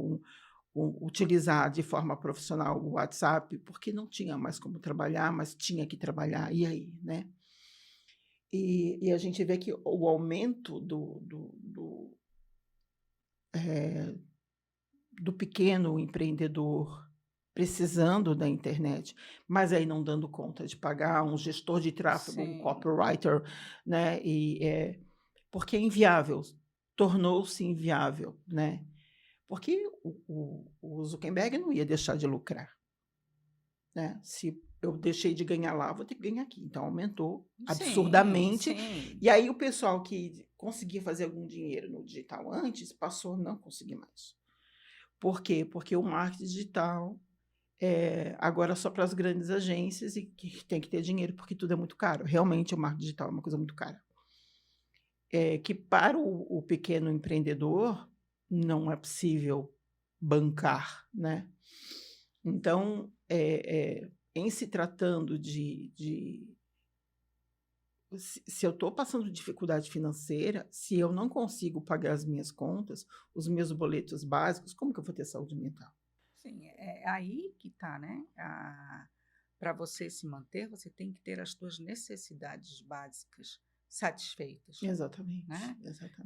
utilizar de forma profissional o WhatsApp, porque não tinha mais como trabalhar, mas tinha que trabalhar, e aí, né? E a gente vê que o aumento eh, do pequeno empreendedor precisando da internet, mas aí não dando conta de pagar um gestor de tráfego, um Sim, copywriter, né? Porque é inviável, tornou-se inviável, né? Porque o Zuckerberg não ia deixar de lucrar, né? Se eu deixei de ganhar lá, vou ter que ganhar aqui. Então aumentou sim, absurdamente. sim. E aí o pessoal que conseguia fazer algum dinheiro no digital antes passou a não conseguir mais. Por quê? Porque o marketing digital é agora só para as grandes agências e que tem que ter dinheiro porque tudo é muito caro. Realmente o marketing digital é uma coisa muito cara. Que para o pequeno empreendedor não é possível bancar, né? Então, em se tratando se eu estou passando dificuldade financeira, se eu não consigo pagar as minhas contas, os meus boletos básicos, como que eu vou ter saúde mental? Sim, é aí que está, né? Para você se manter, você tem que ter as suas necessidades básicas satisfeitas, Exatamente, né?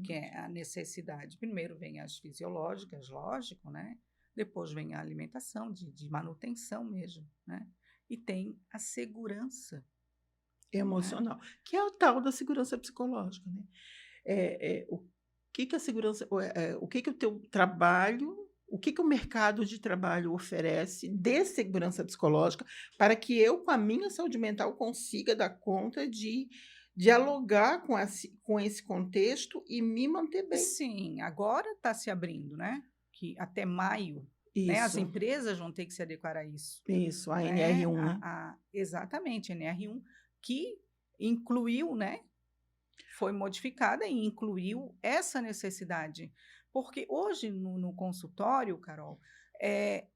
Que é exatamente. a necessidade. Primeiro vem as fisiológicas, lógico, né? Depois vem a alimentação, de manutenção mesmo, né? E tem a segurança, né? Emocional, que é o tal da segurança psicológica, né? O que que a segurança, o que que o teu trabalho, o que que o mercado de trabalho oferece de segurança psicológica para que eu, com a minha saúde mental, consiga dar conta de dialogar com esse contexto e me manter bem. Sim, agora está se abrindo, né? Que até maio, né? As Isso, empresas vão ter que se adequar a isso, isso, a né? NR1, né? Exatamente, NR1, que incluiu, né? Foi modificada e incluiu essa necessidade. Porque hoje, no consultório, Carol, é,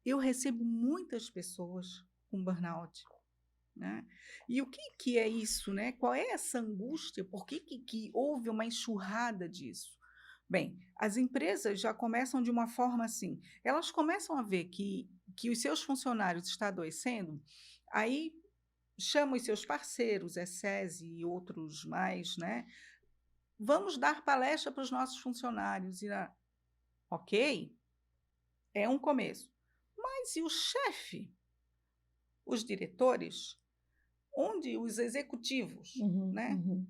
eu recebo muitas pessoas com burnout, né? E o que, que é isso, né? Qual é essa angústia? Por que, que houve uma enxurrada disso? Bem, as empresas já começam de uma forma assim, elas começam a ver que os seus funcionários estão adoecendo, aí chamam os seus parceiros, SESI e outros mais, né? Vamos dar palestra para os nossos funcionários. Ok, é um começo. Mas e o chefe, os diretores, onde os executivos, Uhum, né? uhum,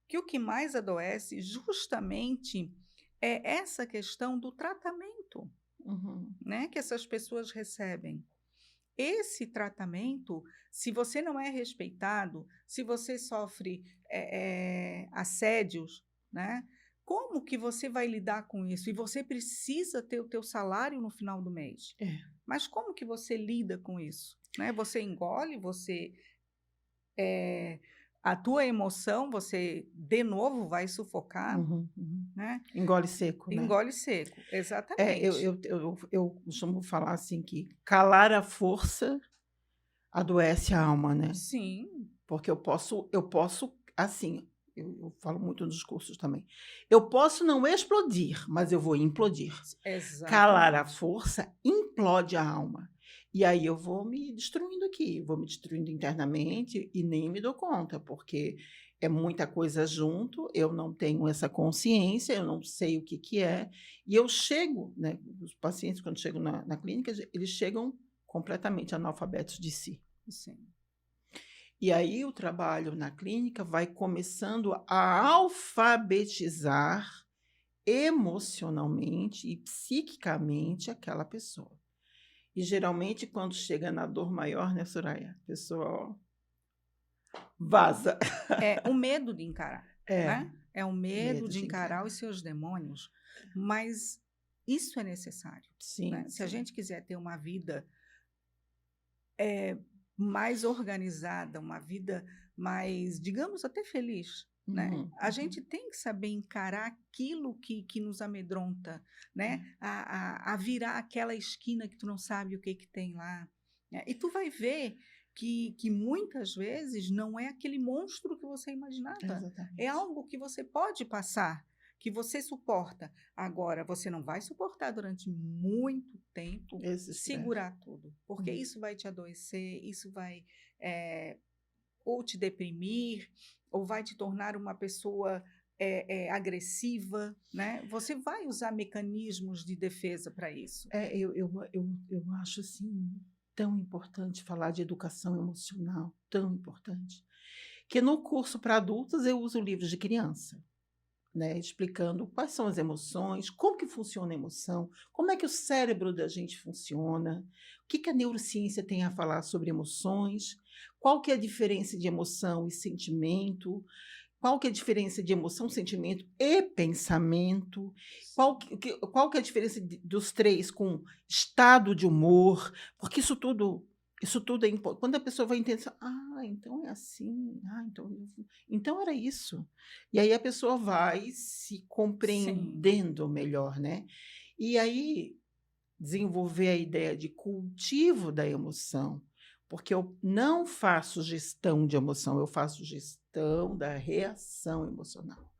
Que o que mais adoece justamente é essa questão do tratamento, uhum. né? Que essas pessoas recebem. Esse tratamento, se você não é respeitado, se você sofre assédios, né? Como que você vai lidar com isso? E você precisa ter o teu salário no final do mês. É. Mas como que você lida com isso? Né? Você engole, a tua emoção, você de novo vai sufocar, Uhum, uhum. né? Engole seco, né? Engole seco, Eu, exatamente. eu, eu, eu costumo falar assim que calar a força adoece a alma, né? Sim, Porque eu posso, assim, eu falo muito nos cursos também. Eu posso não explodir, mas eu vou implodir. Calar a exatamente. força implode a alma. E aí eu vou me destruindo aqui, vou me destruindo internamente e nem me dou conta, porque é muita coisa junto, eu não tenho essa consciência, eu não sei o que que é, e eu chego, né, os pacientes quando chegam na clínica, eles chegam completamente analfabetos de si. Sim. E aí o trabalho na clínica vai começando a alfabetizar emocionalmente e psiquicamente aquela pessoa. E geralmente quando chega na dor maior, né, Soraya? A pessoa, ó, vaza. É o medo de encarar, É, né? É o medo medo de de encarar os encarar. seus demônios, mas isso é necessário, né? Sim, Se a sim. gente quiser ter uma vida mais organizada, uma vida mais, digamos, até feliz, né? Uhum, A gente uhum. tem que saber encarar aquilo que nos amedronta, né? A virar aquela esquina que tu não sabe o que tem lá, né? E tu vai ver que muitas vezes não é aquele monstro que você imaginava, é Exatamente. algo que você pode passar, que você suporta. Agora, você não vai suportar durante muito tempo Esse estresse. segurar tudo, porque Hum. isso vai te adoecer, isso vai ou te deprimir, ou vai te tornar uma pessoa agressiva, né? Você vai usar mecanismos de defesa para isso. Eu acho, assim, tão importante falar de educação emocional, tão importante, que no curso para adultos eu uso livros de criança, né, explicando quais são as emoções, como que funciona a emoção, como é que o cérebro da gente funciona, o que que a neurociência tem a falar sobre emoções, qual que é a diferença de emoção e sentimento, qual que é a diferença de emoção, sentimento e pensamento, qual que é a diferença dos três com estado de humor, porque isso tudo é importante. Quando a pessoa vai entender, então é assim, então era isso. E aí a pessoa vai se Sim, compreendendo melhor, né? E aí desenvolver a ideia de cultivo da emoção, porque eu não faço gestão de emoção, eu faço gestão da reação emocional.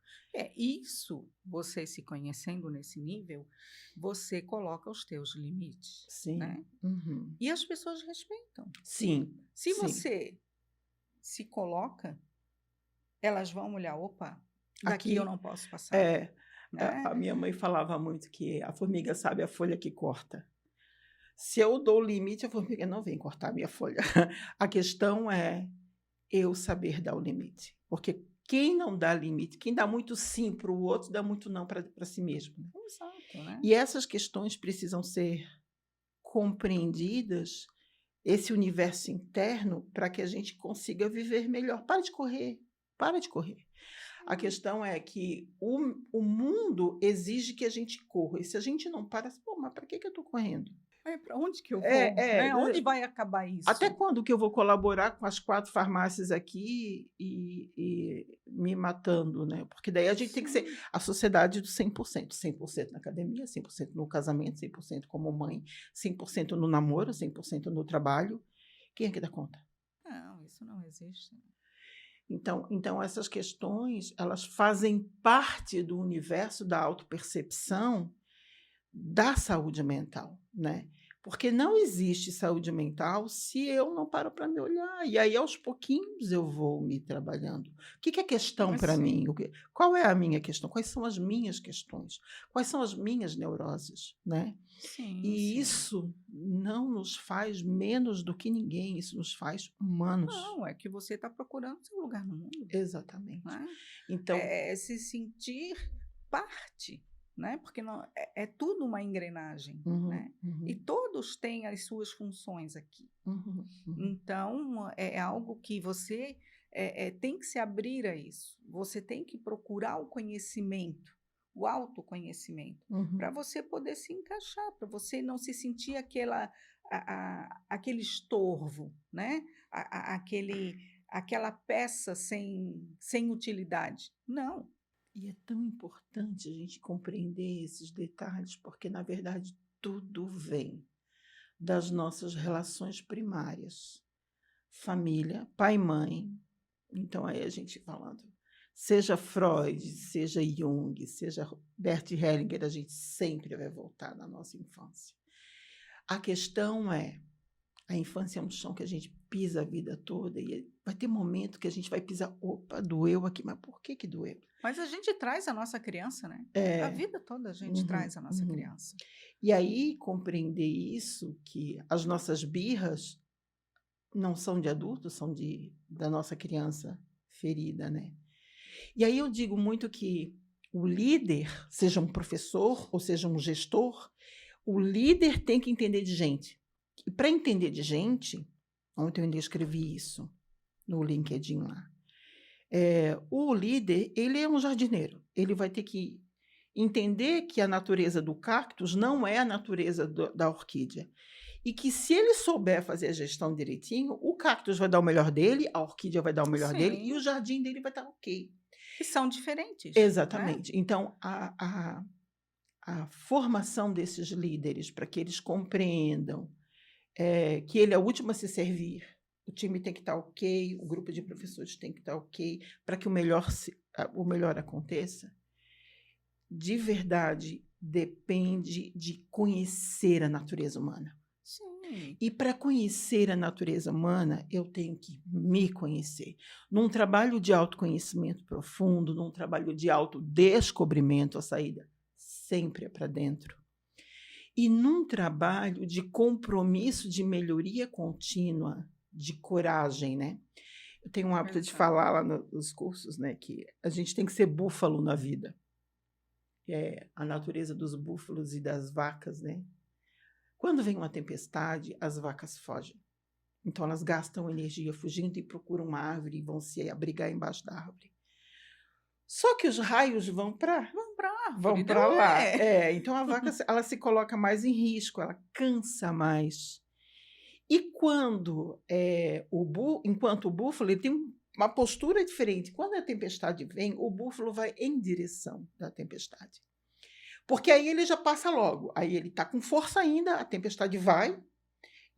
isso, você se conhecendo nesse nível, você coloca os teus limites, Sim, né? uhum. E as pessoas respeitam. Sim, Se sim. você se coloca, elas vão olhar, opa, daqui eu Aqui, não posso passar, é, a né? minha mãe falava muito que a formiga sabe a folha que corta. Se eu dou o limite, a formiga não vem cortar a minha folha. A questão é eu saber dar o limite, porque quem não dá limite, quem dá muito sim para o outro, dá muito não para si mesmo, né? Exato, né? E essas questões precisam ser compreendidas, esse universo interno, para que a gente consiga viver melhor. Para de correr, para de correr. A questão é que o mundo exige que a gente corra, e se a gente não para, mas para que eu estou correndo? Para onde que eu vou, É, né? Onde vai acabar até isso? quando que eu vou colaborar com as 4 farmácias aqui e me matando, né? Porque daí a gente tem que ser Sim. a sociedade do 100%, 100% na academia, 100% no casamento, 100% como mãe, 100% no namoro, 100% no trabalho. Quem é que dá conta? Não, isso não existe. Então essas questões, elas fazem parte do universo da autopercepção da saúde mental, né? Porque não existe saúde mental se eu não paro para me olhar. E aí, aos pouquinhos, eu vou me trabalhando. O que que é questão para mim? Assim, Qual é a minha questão? Quais são as minhas questões? Quais são as minhas neuroses, né? sim, E sim. isso não nos faz menos do que ninguém, isso nos faz humanos. Não, é que você está procurando seu lugar no mundo, Exatamente. né? Então, Se sentir parte, né? Porque não, é tudo uma engrenagem, uhum, né? E uhum, todos têm as suas funções aqui. uhum, uhum, Então, é algo que você tem que se abrir a isso. Você tem que procurar o conhecimento, o autoconhecimento, para uhum. você poder se encaixar, para você não se sentir aquele estorvo, né? Aquela peça sem utilidade. Não. E é tão importante a gente compreender esses detalhes, porque, na verdade, tudo vem das nossas relações primárias. Família, pai e mãe. Então, aí a gente falando, seja Freud, seja Jung, seja Bert Hellinger, a gente sempre vai voltar na nossa infância. A questão é, a infância é um chão que a gente pisa a vida toda e vai ter momento que a gente vai pisar, opa, doeu aqui, mas por que que doeu? Mas a gente traz a nossa criança, né? A É, vida toda a gente uhum, traz a nossa uhum. criança. E aí compreender isso, que as nossas birras não são de adultos, são da nossa criança ferida, né? E aí eu digo muito que o líder, seja um professor ou seja um gestor, o líder tem que entender de gente. E para entender de gente, ontem eu ainda escrevi isso no LinkedIn lá. O líder, ele é um jardineiro. Ele vai ter que entender que a natureza do cactus não é a natureza da orquídea. E que se ele souber fazer a gestão direitinho, o cactus vai dar o melhor dele, a orquídea vai dar o melhor dele e Sim, o jardim dele vai estar ok. e são diferentes, né? Exatamente. Então, a formação desses líderes para que eles compreendam que ele é o último a se servir, o time tem que estar ok, o grupo de professores tem que estar ok, para que o melhor aconteça, de verdade, depende de conhecer a natureza humana. Sim. E para conhecer a natureza humana, eu tenho que me conhecer. Num trabalho de autoconhecimento profundo, num trabalho de autodescobrimento, a saída sempre é para dentro. E num trabalho de compromisso de melhoria contínua, de coragem, né? Eu tenho um hábito de Exato. falar lá nos cursos, né, que a gente tem que ser búfalo na vida. É a natureza dos búfalos e das vacas, né? Quando vem uma tempestade, as vacas fogem. Então elas gastam energia fugindo e procuram uma árvore e vão se abrigar embaixo da árvore. Só que os raios vão para Árvore, lá. é. Então a vaca ela se coloca mais em risco, ela cansa mais. E enquanto o búfalo ele tem uma postura diferente. Quando a tempestade vem, o búfalo vai em direção da tempestade. Porque aí ele já passa logo. Aí ele está com força ainda, a tempestade vai,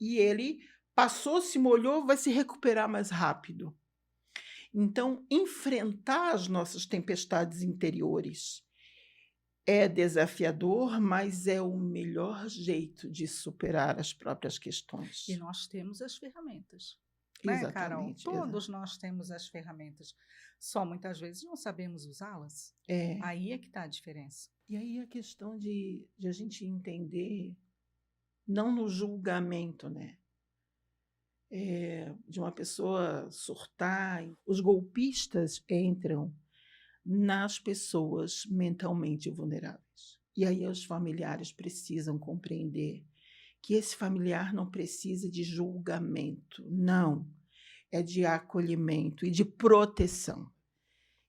e ele passou, se molhou, vai se recuperar mais rápido. Então, enfrentar as nossas tempestades interiores é desafiador, mas é o melhor jeito de superar as próprias E questões. nós temos as ferramentas, né, Carol? Exatamente. Todos nós temos as ferramentas. Só muitas vezes não sabemos usá-las. É. Aí é que está a diferença. E aí a questão de a gente entender, não no julgamento, né? De uma pessoa surtar. Os golpistas entram nas pessoas mentalmente vulneráveis. E aí os familiares precisam compreender que esse familiar não precisa de julgamento, não. É de acolhimento e de proteção.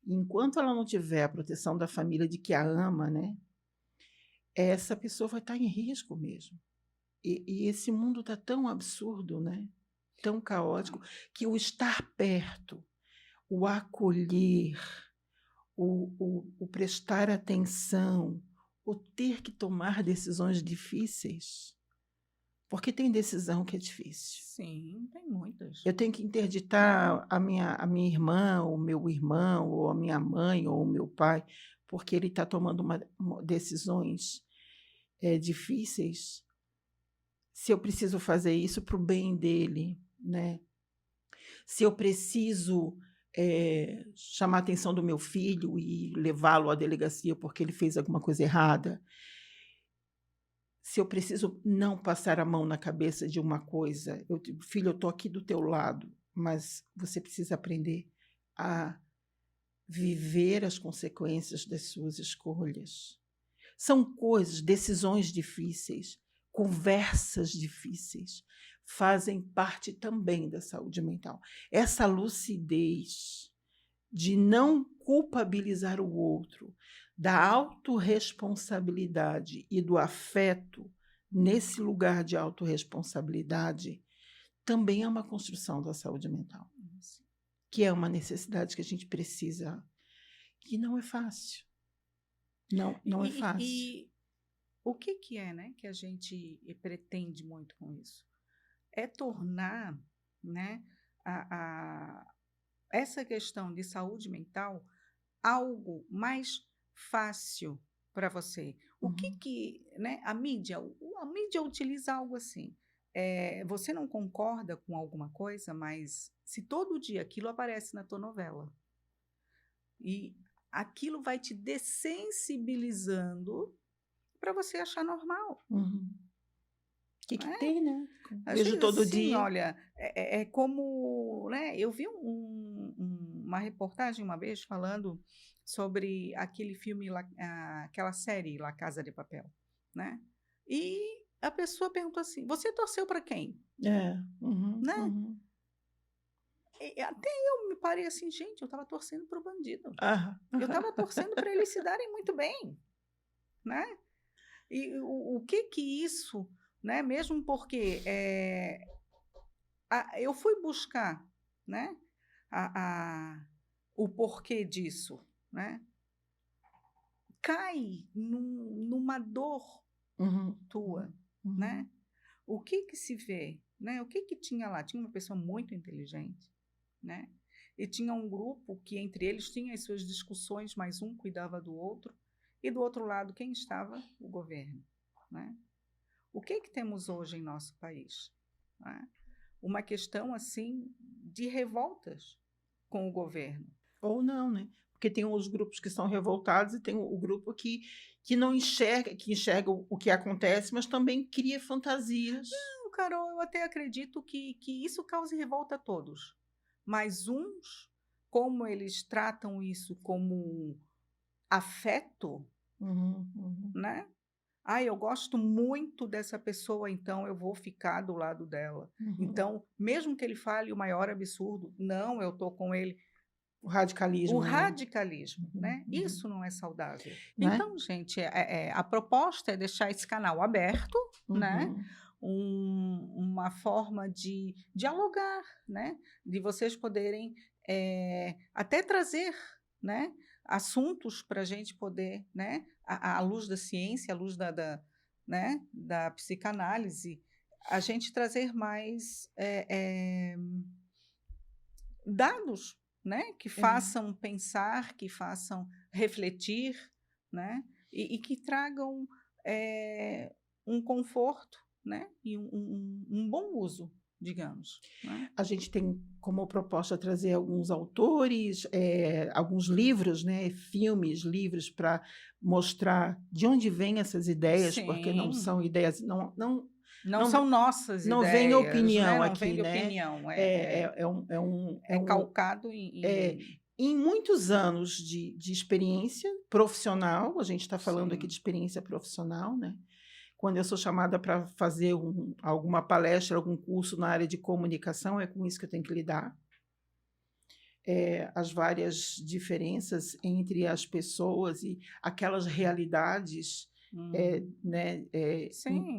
Enquanto ela não tiver a proteção da família de que a ama, né? Essa pessoa vai estar em risco mesmo. E esse mundo está tão absurdo, né? Tão caótico, que o estar perto, o acolher, o prestar atenção, o ter que tomar decisões difíceis, porque tem decisão que é difícil. Sim, tem muitas. Eu tenho que interditar a minha irmã, o meu irmão, ou a minha mãe, ou o meu pai, porque ele está tomando decisões difíceis. Se eu preciso fazer isso para o bem dele, né? Se eu preciso chamar a atenção do meu filho e levá-lo à delegacia porque ele fez alguma coisa errada, se eu preciso não passar a mão na cabeça de uma coisa, filho, eu estou aqui do teu lado, mas você precisa aprender a viver as consequências das suas escolhas. São coisas, decisões difíceis, conversas difíceis, fazem parte também da saúde mental. Essa lucidez de não culpabilizar o outro, da autorresponsabilidade e do afeto nesse lugar de autorresponsabilidade, também é uma construção da saúde mental, que é uma necessidade que a gente precisa, que não é fácil. Não é fácil. E o que é, né, que a gente pretende muito com isso? É tornar, né, essa questão de saúde mental algo mais fácil para você. O que, né, a mídia utiliza algo assim. Você não concorda com alguma coisa, mas se todo dia aquilo aparece na tua novela e aquilo vai te dessensibilizando para você achar normal. O que tem, né? Às Vejo vezes, todo assim, dia. olha, é como, né? Eu vi uma reportagem uma vez falando sobre aquele filme, aquela série La Casa de Papel, né? E a pessoa perguntou assim: você torceu para quem? Né? Até eu me parei assim, gente, eu estava torcendo para o bandido. Eu estava torcendo para eles se darem muito bem, né? E o que isso, né? Mesmo porque eu fui buscar, né? O porquê disso, né? Cai numa dor tua, né? O que se vê, né? O que tinha lá? Tinha uma pessoa muito inteligente, né? E tinha um grupo que entre eles tinha as suas discussões, mas um cuidava do outro. e do outro lado, quem estava? O governo, né? O que temos hoje em nosso país? Né? Uma questão, assim, de revoltas com o governo. Ou não, né? Porque tem os grupos que são revoltados e tem o grupo que não enxerga, que enxerga o que acontece, mas também cria fantasias. Não, Carol, eu até acredito que isso cause revolta a todos. Mas uns, como eles tratam isso como um afeto, né? Ah, eu gosto muito dessa pessoa, então eu vou ficar do lado dela. Então, mesmo que ele fale o maior absurdo, não, eu estou com ele. O radicalismo. O radicalismo, né? Isso não é saudável. Né? Então, gente, a proposta é deixar esse canal aberto, né? Uma forma de dialogar, né? De vocês poderem até trazer, né? Assuntos para a gente poder, né? À luz da ciência, à luz né? Da psicanálise, a gente trazer mais dados, né? Que façam pensar, que façam refletir, né? E que tragam um conforto, né? E um bom uso, digamos. Né? A gente tem como proposta trazer alguns autores, alguns livros, né? Filmes, livros para mostrar de onde vêm essas ideias, porque não são ideias, não são nossas não ideias. Vem opinião, né? aqui, Vem de né? opinião. É calcado em muitos anos de experiência profissional. A gente está falando aqui de experiência profissional, né? Quando eu sou chamada para fazer alguma palestra, algum curso na área de comunicação, é com isso que eu tenho que lidar. As várias diferenças entre as pessoas e aquelas realidades né,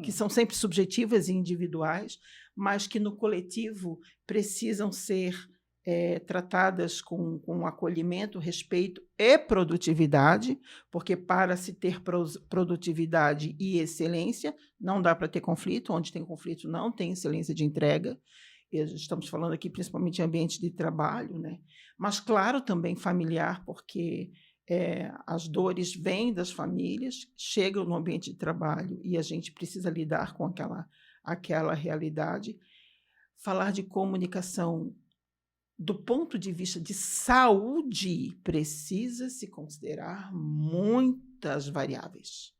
que são sempre subjetivas e individuais, mas que no coletivo precisam ser tratadas com acolhimento, respeito e produtividade, porque para se ter produtividade e excelência, não dá para ter conflito. Onde tem conflito, não tem excelência de entrega. Estamos falando aqui principalmente de ambiente de trabalho, né? Mas, claro, também familiar, porque as dores vêm das famílias, chegam no ambiente de trabalho e a gente precisa lidar com aquela realidade. Falar de comunicação do ponto de vista de saúde, precisa se considerar muitas variáveis.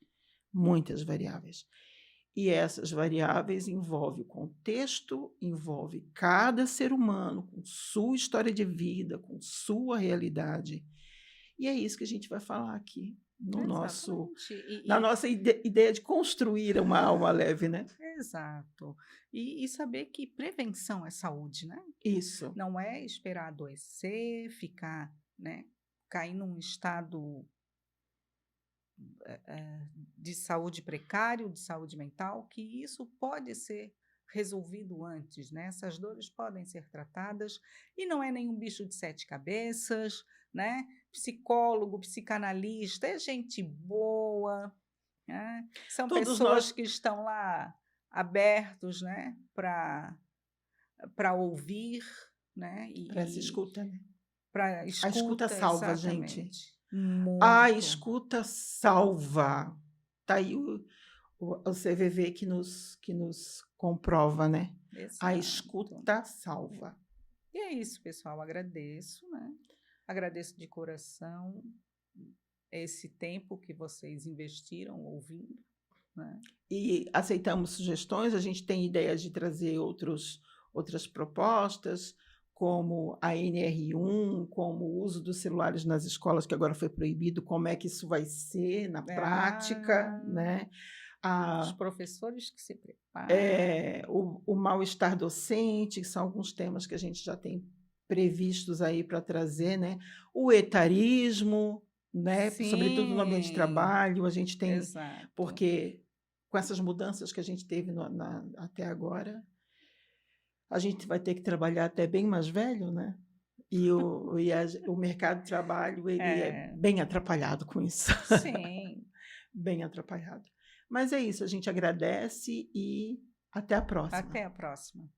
Muitas variáveis. E essas variáveis envolvem o contexto, envolve cada ser humano, com sua história de vida, com sua realidade. E é isso que a gente vai falar aqui, na nossa ideia de construir uma alma leve, né? Exato. E saber que prevenção é saúde, né? Isso. Não é esperar adoecer, ficar, né? Cair num estado de saúde precário, de saúde mental, que isso pode ser resolvido antes, né? Essas dores podem ser tratadas e não é nenhum bicho de 7 cabeças, né? Psicólogo, psicanalista, é gente boa, né? São pessoas que estão lá abertos, né? Para ouvir, né? Para essa escuta, né? A escuta salva, exatamente. gente. Muito. A escuta salva. Está aí o CVV que nos comprova, né? Exato. A escuta salva. E é isso, pessoal. Agradeço, né? Agradeço de coração esse tempo que vocês investiram ouvindo, né? E aceitamos sugestões. A gente tem ideias de trazer outras propostas, como a NR1, como o uso dos celulares nas escolas, que agora foi proibido, como é que isso vai ser na prática, né? Os professores que se preparam. O mal-estar docente, que são alguns temas que a gente já tem previstos aí para trazer, né? O etarismo, né? Sobretudo no ambiente de trabalho, a gente tem... Exato. Porque com essas mudanças que a gente teve até agora, a gente vai ter que trabalhar até bem mais velho, né? E o mercado de trabalho ele é bem atrapalhado com isso. Sim. Bem atrapalhado. Mas é isso, a gente agradece e até a próxima. Até a próxima.